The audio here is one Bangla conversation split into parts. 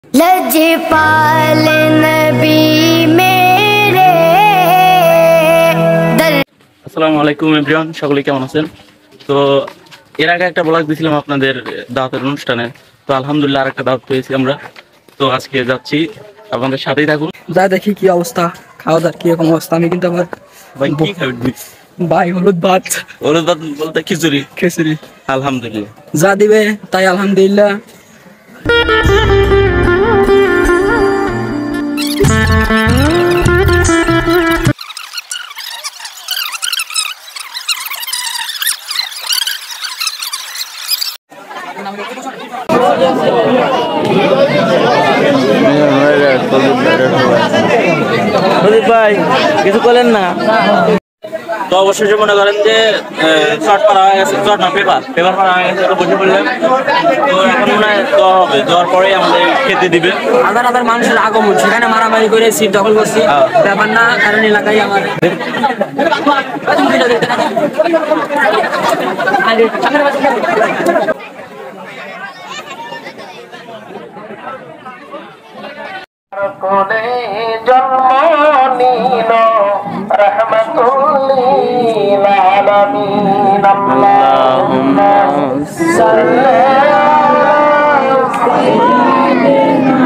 लजपाल नबी मेरे আসসালামু আলাইকুম এভরিওয়ান, সকলে কেমন আছেন? তো এর আগে একটা ব্লগ দিয়েছিলাম আপনাদের দাওয়াতের অনুষ্ঠানে। তো আলহামদুলিল্লাহ আরেকটা দাওয়াত পেয়েছি আমরা। তো আজকে যাচ্ছি, আপনাদের সাথেই থাকুন। যা দেখি কি অবস্থা, খাওয়া দাওয়ার কিরকম অবস্থা। আমি কিন্তু আবার ভাই কি খাবেন? ভাই হলুদ ভাত বলতে খিচুড়ি। খিচুড়ি আলহামদুলিল্লাহ যা দিবে তাই আলহামদুলিল্লাহ। ভাই কিছু বলেন না। তো অবশ্যই মনে করেন যে শর্ট পারা হয়ে গেছে, শর্ট না পেপার পারা হয়ে গেছে, বসে পড়লাম। তো এখন মনে হয় দেওয়া হবে, দেওয়ার পরেই আমাদের খেতে দিবে। হাজার হাজার মানুষের আগমন, সেখানে মারামারি করে সিট দখল করছি ব্যাপার না, কারণ এলাকায় আমার কোনে জন্ম নিল রহমাতুল লিল আলামিন। আল্লাহুম্মা সাল্লি আলা সাইয়্যিদিনা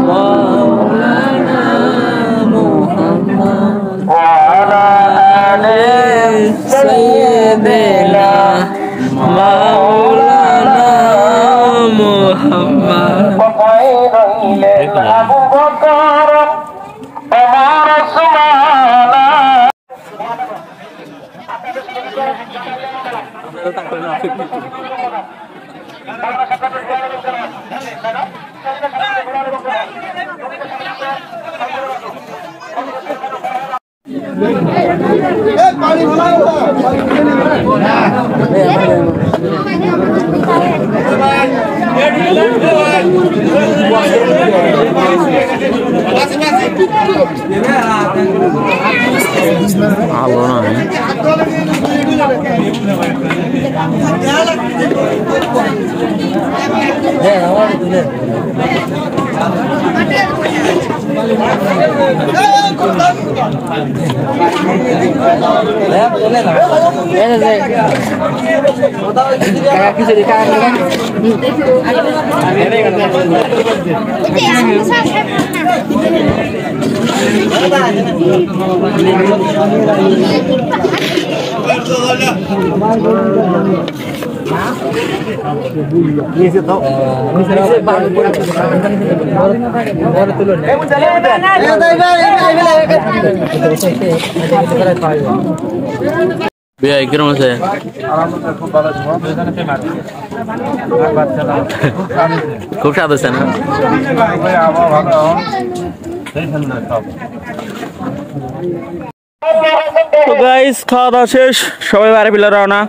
মাওলানা মুহাম্মদ ওয়া আলা আলি সাইয়্যিদিনা মাওলানা মুহাম্মদ। আবু বকর ওমর কিরম আছে? খুব স্বাদ হচ্ছে না? তো গাইস, খাওয়া দাওয়া শেষ, সবাই বাড়ি ফিরে রওনা।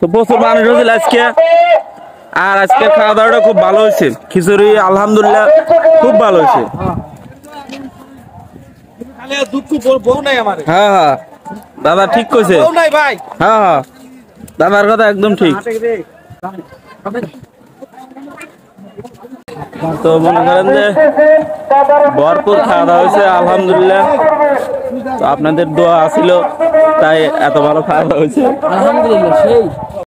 তো প্রচুর মানুষ হয়েছিল আজকে, আর আজকে খাওয়া দাওয়াটা খুব ভালো হয়েছে। খিচুড়ি আলহামদুলিল্লাহ খুব ভালো হয়েছে। হ্যাঁ হ্যাঁ দাদা ঠিক কইছে। হ্যাঁ হ্যাঁ দাদার কথা একদম ঠিক। তো মনে করেন যে ভরপুর খাওয়া দাওয়া হয়েছে আলহামদুলিল্লাহ। তো আপনাদের দোয়া আছিল, তাই এত ভালো খাওয়া দাওয়া হয়েছে আলহামদুলিল্লাহ। সেই